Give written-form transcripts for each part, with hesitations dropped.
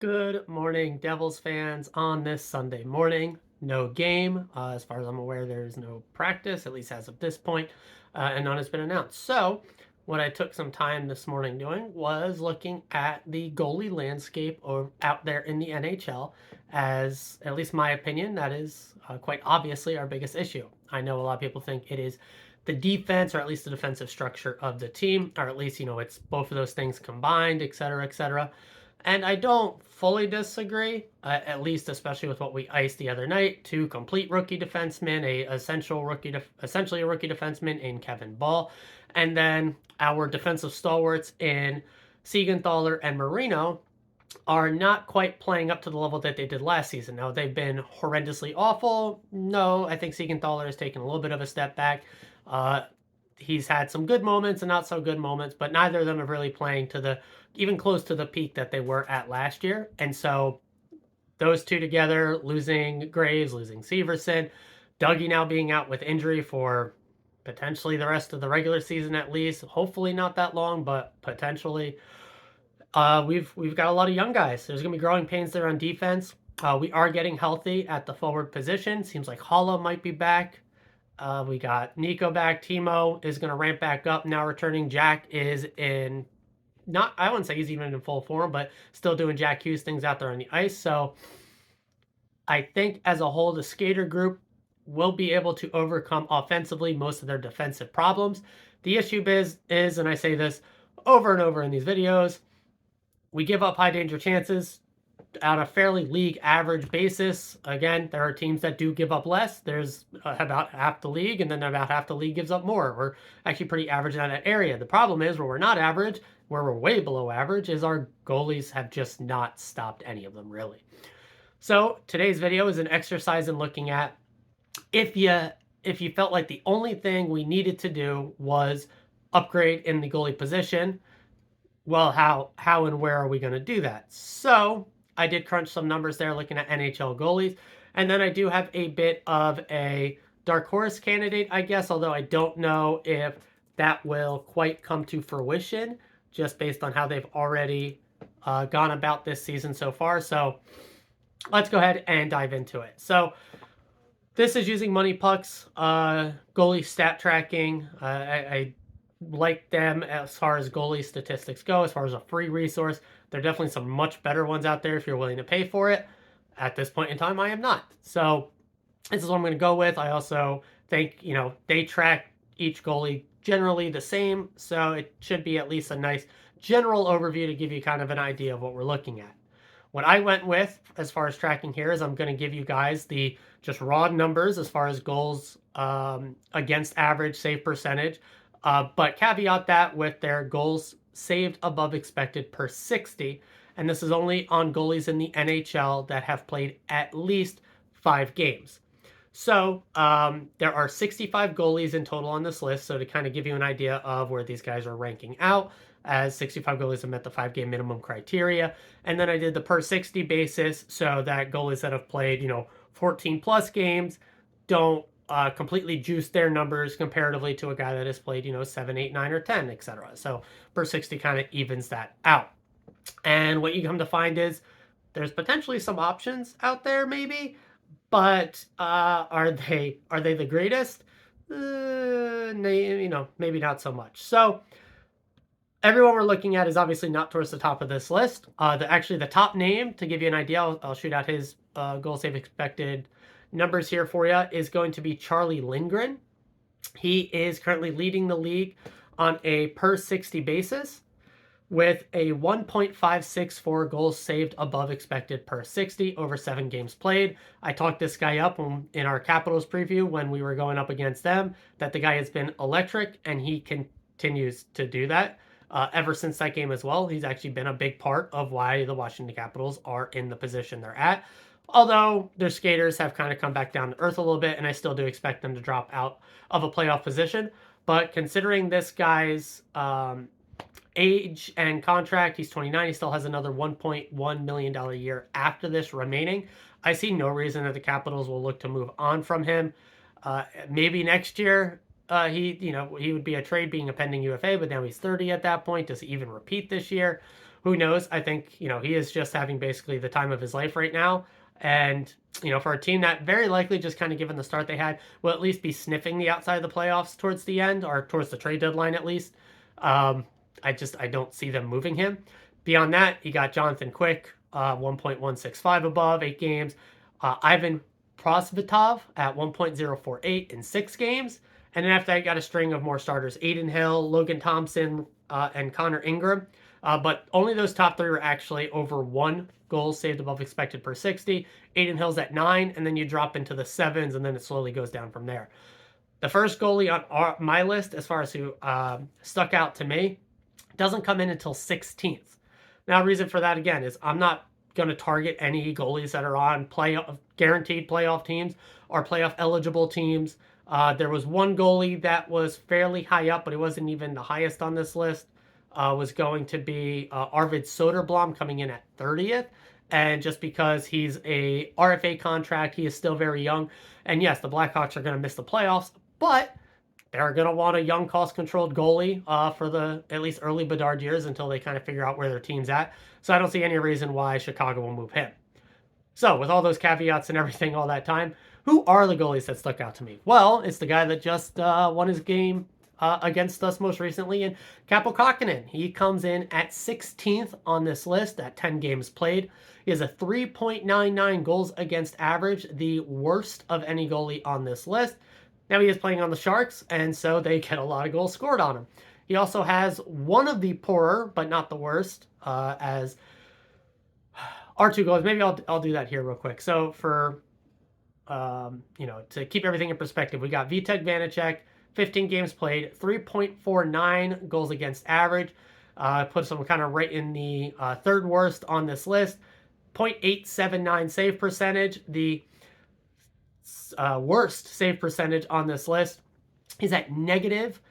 Good morning, Devils fans, on this Sunday morning. No game. As far as I'm aware, there's no practice, at least as of this point, and none has been announced. So, what I took some time this morning doing was looking at the goalie landscape out there in the NHL, as, at least my opinion, that is quite obviously our biggest issue. I know a lot of people think it is the defense, or at least the defensive structure of the team, or at least, it's both of those things combined, et cetera, et cetera. And I don't fully disagree, at least especially with what we iced the other night. Two complete rookie defensemen, essentially a rookie defenseman in Kevin Ball, and then our defensive stalwarts in Siegenthaler and Marino are not quite playing up to the level that they did last season. Now, they've been horrendously awful. No, I think Siegenthaler has taken a little bit of a step back. Uh, he's had some good moments and not so good moments, but neither of them are really playing to the even close to the peak that they were at last year. And so those two together, losing Graves, losing Severson, Dougie now being out with injury for potentially the rest of the regular season at least. Hopefully not that long, but potentially. We've got a lot of young guys. There's gonna be growing pains there on defense. We are getting healthy at the forward position. Seems like Hollow might be back. We got Nico back. Timo is going to ramp back up. Now returning. Jack is in, not, I wouldn't say he's even in full form, but still doing Jack Hughes things out there on the ice. So I think as a whole, the skater group will be able to overcome offensively most of their defensive problems. The issue is, and I say this over and over in these videos, we give up high danger chances on a fairly league average basis. Again, there are teams that do give up less. There's about half the league, and then about half the league gives up more. We're actually pretty average in that area. The problem is where we're not average, where we're way below average, is our goalies have just not stopped any of them, really. So today's video is an exercise in looking at if you felt like the only thing we needed to do was upgrade in the goalie position, well, how and where are we going to do that? So I did crunch some numbers there looking at NHL goalies. And then I do have a bit of a dark horse candidate, I guess, although I don't know if that will quite come to fruition just based on how they've already gone about this season so far. So let's go ahead and dive into it. So this is using Money Puck's goalie stat tracking. I like them as far as goalie statistics go, as far as a free resource. There are definitely some much better ones out there if you're willing to pay for it. At this point in time, I am not. So this is what I'm going to go with. I also think, they track each goalie generally the same, so it should be at least a nice general overview to give you kind of an idea of what we're looking at. What I went with as far as tracking here is I'm going to give you guys the just raw numbers as far as goals against average, save percentage, but caveat that with their goals saved above expected per 60. And this is only on goalies in the NHL that have played at least 5 games. So there are 65 goalies in total on this list. So to kind of give you an idea of where these guys are ranking out, as 65 goalies have met the 5-game minimum criteria. And then I did the per 60 basis, so that goalies that have played, 14 plus games don't completely juice their numbers comparatively to a guy that has played, 7, 8, 9, or 10, etc. So per 60 kind of evens that out. And what you come to find is there's potentially some options out there, maybe, but are they the greatest? Maybe not so much. So everyone we're looking at is obviously not towards the top of this list. The top name, to give you an idea, I'll shoot out his goal save expected numbers here for you, is going to be Charlie Lindgren. He is currently leading the league on a per 60 basis with a 1.564 goals saved above expected per 60 over 7 games played. I talked this guy up in our Capitals preview when we were going up against them, that the guy has been electric, and he continues to do that. Ever since that game as well. He's actually been a big part of why the Washington Capitals are in the position they're at. Although their skaters have kind of come back down to earth a little bit, and I still do expect them to drop out of a playoff position. But considering this guy's age and contract, he's 29, he still has another $1.1 million a year after this remaining. I see no reason that the Capitals will look to move on from him. Maybe next year, he would be a trade being a pending UFA, but now he's 30 at that point. Does he even repeat this year? who knows? I think, he is just having basically the time of his life right now. And, for a team that very likely, just kind of given the start they had, will at least be sniffing the outside of the playoffs towards the end, or towards the trade deadline at least. I don't see them moving him. Beyond that, you got Jonathan Quick, 1.165 above, 8 games. Ivan Prosvetov at 1.048 in 6 games. And then after that, you got a string of more starters: Aiden Hill, Logan Thompson, and Connor Ingram. But only those top three were actually over 1 goal saved above expected per 60. Aiden Hill's at 9, and then you drop into the 7s, and then it slowly goes down from there. The first goalie on my list, as far as who stuck out to me, doesn't come in until 16th. Now, reason for that, again, is I'm not going to target any goalies that are on guaranteed playoff teams or playoff eligible teams. There was one goalie that was fairly high up, but it wasn't even the highest on this list. Was going to be Arvid Soderblom, coming in at 30th. And just because he's a RFA contract, he is still very young. And yes, the Blackhawks are going to miss the playoffs, but they're going to want a young, cost-controlled goalie for the at least early Bedard years until they kind of figure out where their team's at. So I don't see any reason why Chicago will move him. So with all those caveats and everything all that time, who are the goalies that stuck out to me? Well, it's the guy that just won his game against us most recently, in Kaapo Kähkönen. He comes in at 16th on this list at 10 games played. He has a 3.99 goals against average, the worst of any goalie on this list. Now he is playing on the Sharks, and so they get a lot of goals scored on him. He also has one of the poorer, but not the worst, as R2 goals. Maybe I'll do that here real quick. So for, to keep everything in perspective, we got Vitek Vanacek, 15 games played, 3.49 goals against average. Puts him kind of right in the third worst on this list. 0.879 save percentage. The worst save percentage on this list is at negative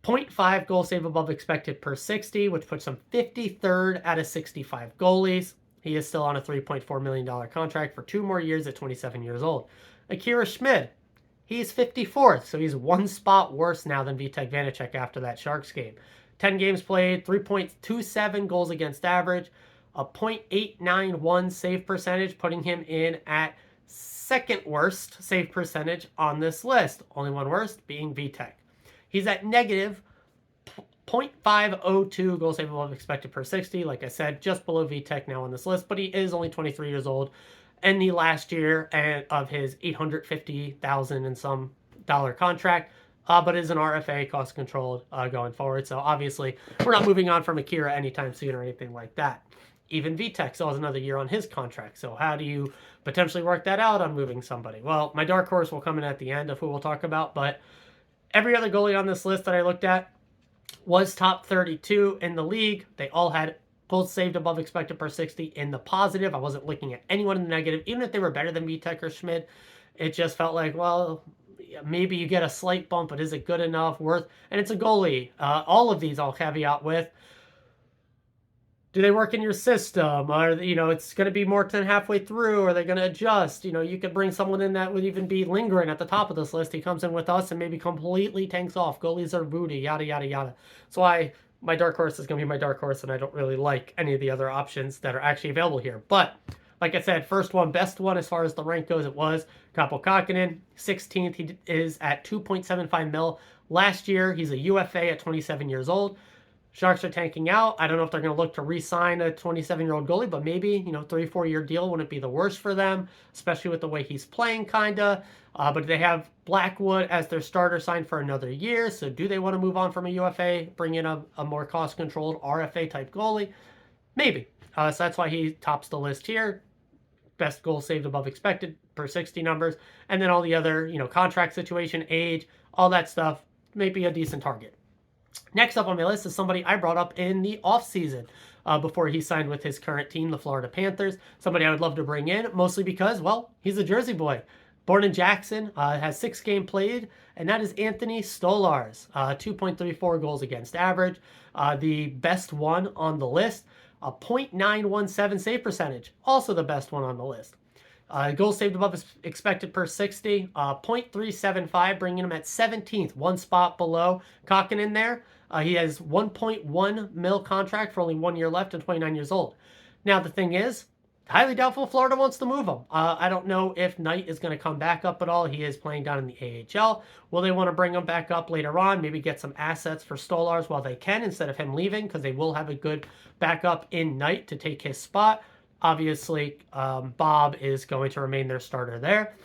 0.5 goal save above expected per 60, which puts him 53rd out of 65 goalies. He is still on a $3.4 million contract for 2 more years at 27 years old. Akira Schmid, he's 54th, so he's 1 spot worse now than Vitek Vanacek after that Sharks game. 10 games played, 3.27 goals against average, a 0.891 save percentage, putting him in at second worst save percentage on this list. Only one worst being Vitek. He's at negative 0.502 goal save above expected per 60. Like I said, just below Vitek now on this list, but he is only 23 years old. In the last year of his $850,000 and some dollar contract, but is an RFA, cost controlled going forward. So obviously, we're not moving on from Akira anytime soon or anything like that. Even Vitek still has another year on his contract. So how do you potentially work that out on moving somebody? Well, my dark horse will come in at the end of who we'll talk about, but every other goalie on this list that I looked at was top 32 in the league. They all had both saved above expected per 60 in the positive. I wasn't looking at anyone in the negative, even if they were better than Vitek or Schmid. It just felt like, well, maybe you get a slight bump, but is it good enough? Worth? And it's a goalie. All of these I'll caveat with, do they work in your system? Or, it's going to be more than halfway through. Or are they going to adjust? You could bring someone in that would even be lingering at the top of this list. He comes in with us and maybe completely tanks off. Goalies are voodoo, yada, yada, yada. That's why my dark horse is going to be my dark horse, and I don't really like any of the other options that are actually available here. But, like I said, first one, best one as far as the rank goes, it was Kaapo Kähkönen. 16th, he is at 2.75 mil. Last year, he's a UFA at 27 years old. Sharks are tanking out. I don't know if they're going to look to re-sign a 27-year-old goalie, but maybe, 3-4 year deal wouldn't be the worst for them, especially with the way he's playing, kind of. But they have Blackwood as their starter signed for another year, so do they want to move on from a UFA, bring in a more cost-controlled RFA-type goalie? Maybe. So that's why he tops the list here. Best goal saved above expected per 60 numbers. And then all the other, contract situation, age, all that stuff, maybe a decent target. Next up on my list is somebody I brought up in the offseason before he signed with his current team, the Florida Panthers. Somebody I would love to bring in, mostly because, well, he's a Jersey boy. Born in Jackson, has 6 games played, and that is Anthony Stolarz. 2.34 goals against average. The best one on the list, a .917 save percentage. Also the best one on the list. Goals saved above expected per 60, 0.375, bringing him at 17th, 1 spot below Kähkönen there. He has 1.1 mil contract for only 1 year left and 29 years old. Now, the thing is, highly doubtful Florida wants to move him. I don't know if Knight is going to come back up at all. He is playing down in the AHL. Will they want to bring him back up later on? Maybe get some assets for Stolars while they can instead of him leaving, because they will have a good backup in Knight to take his spot. Obviously, Bob is going to remain their starter there.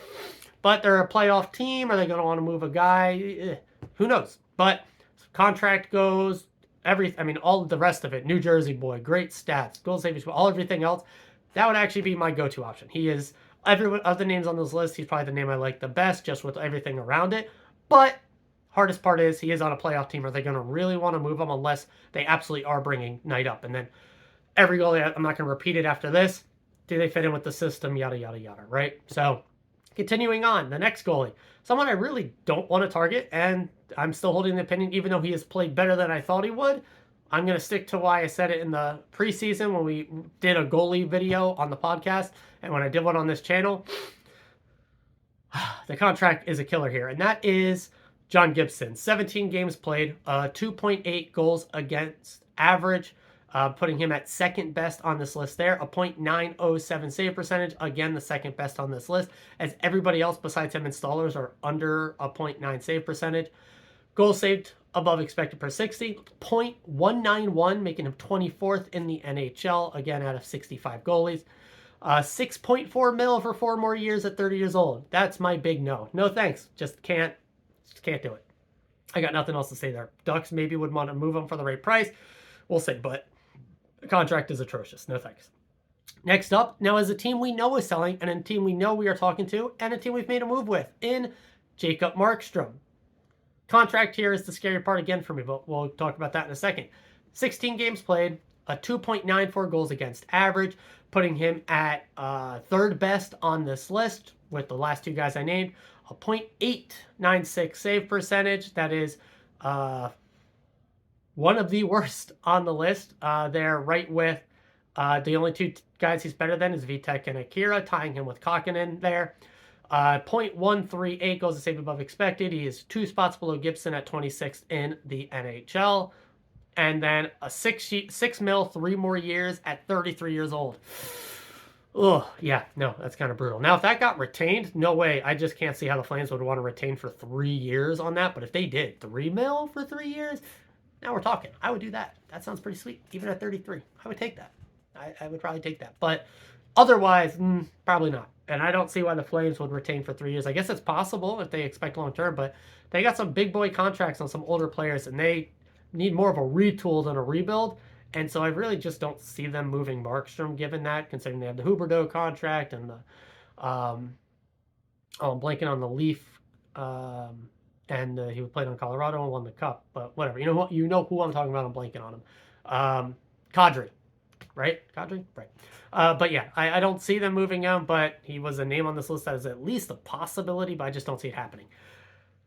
But they're a playoff team. Are they going to want to move a guy? Who knows? But contract goes, all the rest of it. New Jersey boy, great stats, goal savings, everything else. That would actually be my go-to option. He is, everyone of the names on this list, he's probably the name I like the best, just with everything around it. But hardest part is he is on a playoff team. Are they going to really want to move him unless they absolutely are bringing Knight up? And then every goalie, I'm not going to repeat it after this. Do they fit in with the system? Yada, yada, yada, right? So continuing on, the next goalie, someone I really don't want to target, and I'm still holding the opinion, even though he has played better than I thought he would. I'm going to stick to why I said it in the preseason when we did a goalie video on the podcast and when I did one on this channel. The contract is a killer here, and that is John Gibson. 17 games played, 2.8 goals against average, putting him at second best on this list there. A .907 save percentage, again the second best on this list, as everybody else besides him installers are under a .9 save percentage. Goals saved above expected per 60, .191, making him 24th in the NHL, again out of 65 goalies. 6.4 mil for 4 more years at 30 years old. That's my big no. No thanks. Just can't do it. I got nothing else to say there. Ducks maybe would want to move him for the right price. We'll see, but the contract is atrocious. No thanks. Next up, now is a team we know is selling, and a team we know we are talking to, and a team we've made a move with in Jacob Markstrom. Contract here is the scary part again for me, but we'll talk about that in a second. 16 games played, a 2.94 goals against average, putting him at third best on this list with the last two guys I named. A .896 save percentage. That is one of the worst on the list. They're right with the only two guys he's better than is Vitek and Akira, tying him with Kakkonen there. .138 goals to save above expected. He is 2 spots below Gibson at 26th in the NHL. And then a 6 mil, 3 more years at 33 years old. Oh, yeah, no, that's kind of brutal. Now, if that got retained, no way. I just can't see how the Flames would want to retain for 3 years on that. But if they did 3 mil for 3 years, now we're talking. I would do that. That sounds pretty sweet. Even at 33, I would take that. I would probably take that. But otherwise, probably not. And I don't see why the Flames would retain for 3 years. I guess it's possible if they expect long term, but they got some big boy contracts on some older players, and they need more of a retool than a rebuild. And so I really just don't see them moving Markstrom, given that, considering they have the Huberdeau contract and the I'm blanking on the Leaf, and he played on Colorado and won the Cup, but whatever. You know who I'm talking about. I'm blanking on him. Kadri, right? Kadri, right? But yeah, I don't see them moving him, but he was a name on this list that is at least a possibility, but I just don't see it happening.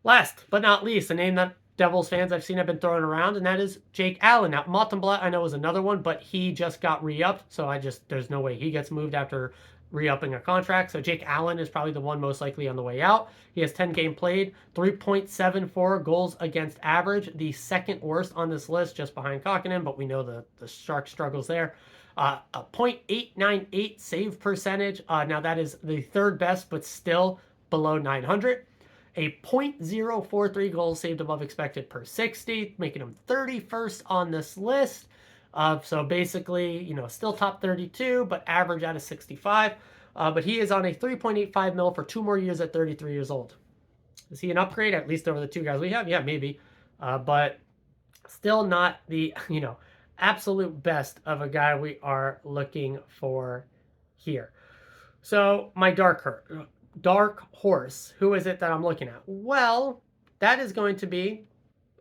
Last but not least, a name that Devils fans I've seen have been throwing around, and that is Jake Allen. Now, Montembeault I know is another one, but he just got re-upped, so there's no way he gets moved after re-upping a contract. So Jake Allen is probably the one most likely on the way out. He has 10 games played, 3.74 goals against average, the second worst on this list, just behind Kakkonen, but we know the Sharks struggles there. A .898 save percentage. Now that is the third best, but still below 900. A .043 goals saved above expected per 60, making him 31st on this list. So basically, still top 32, but average out of 65. But he is on a 3.85 mil for 2 more years at 33 years old. Is he an upgrade, at least over the 2 guys we have? Yeah, maybe. But still not the, absolute best of a guy we are looking for here. So my dark horse, who is it that I'm looking at? Well, that is going to be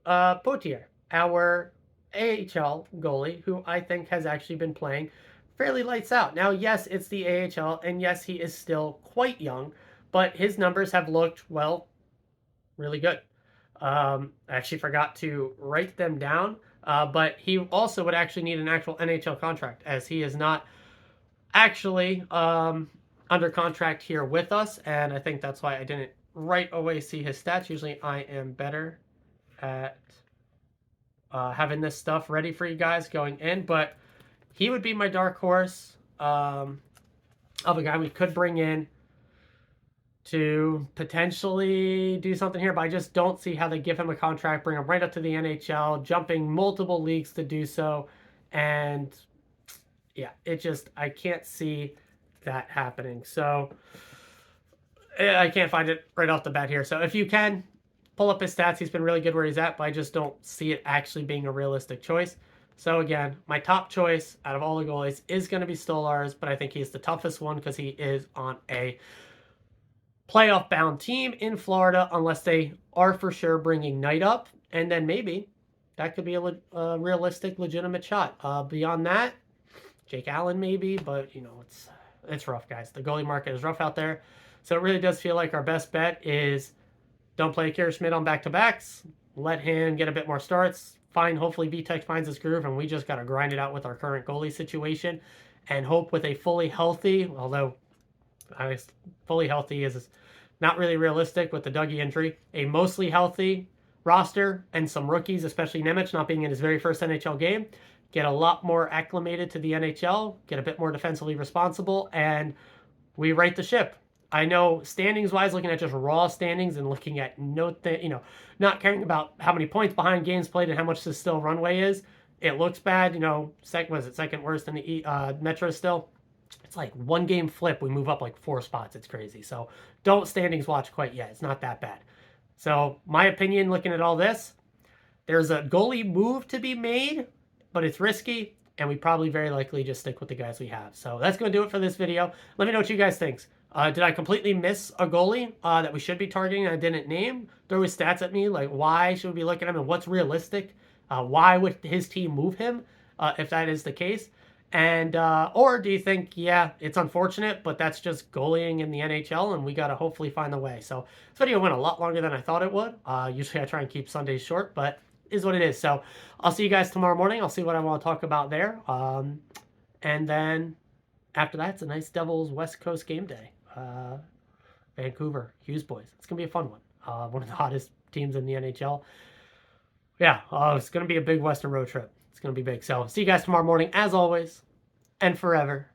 Potier, our AHL goalie, who I think has actually been playing fairly lights out. Now, yes, it's the AHL, and yes, he is still quite young, but his numbers have looked, well, really good. I actually forgot to write them down, but he also would actually need an actual NHL contract, as he is not actually under contract here with us, and I think that's why I didn't right away see his stats. Usually I am better at having this stuff ready for you guys going in. But he would be my dark horse of a guy we could bring in to potentially do something here, but I just don't see how they give him a contract, bring him right up to the NHL, jumping multiple leagues to do so. And yeah, I can't see that happening. So I can't find it right off the bat here. So if you can, pull up his stats. He's been really good where he's at, but I just don't see it actually being a realistic choice. So again, my top choice out of all the goalies is going to be Stolarz, but I think he's the toughest one because he is on a playoff bound team in Florida, unless they are for sure bringing Knight up, and then maybe that could be a realistic, legitimate shot. Beyond that, Jake Allen maybe, but it's rough, guys. The goalie market is rough out there, so it really does feel like our best bet is don't play Kira Schmidt on back-to-backs. Let him get a bit more starts. Hopefully VTech finds his groove, and we just got to grind it out with our current goalie situation, and hope with a fully healthy, although fully healthy is not really realistic with the Dougie injury, a mostly healthy roster and some rookies, especially Nemec not being in his very first NHL game, get a lot more acclimated to the NHL, get a bit more defensively responsible, and we right the ship. I know standings-wise, looking at just raw standings and looking at not caring about how many points behind games played and how much this still runway is, it looks bad. Second worst in the Metro still. It's like one game flip, we move up like 4 spots. It's crazy. So don't standings watch quite yet. It's not that bad. So my opinion, looking at all this, there's a goalie move to be made, but it's risky, and we probably very likely just stick with the guys we have. So that's going to do it for this video. Let me know what you guys think. Did I completely miss a goalie that we should be targeting and I didn't name? Throw his stats at me, like why should we be looking at him and what's realistic? Why would his team move him if that is the case? And or do you think, yeah, it's unfortunate, but that's just goalieing in the NHL, and we got to hopefully find a way. So this video went a lot longer than I thought it would. Usually I try and keep Sundays short, but it is what it is. So I'll see you guys tomorrow morning. I'll see what I want to talk about there. And then after that, it's a nice Devils West Coast game day. Vancouver, Hughes boys. It's going to be a fun one. One of the hottest teams in the NHL. Yeah, it's going to be a big Western road trip. It's going to be big. So see you guys tomorrow morning, as always, and forever.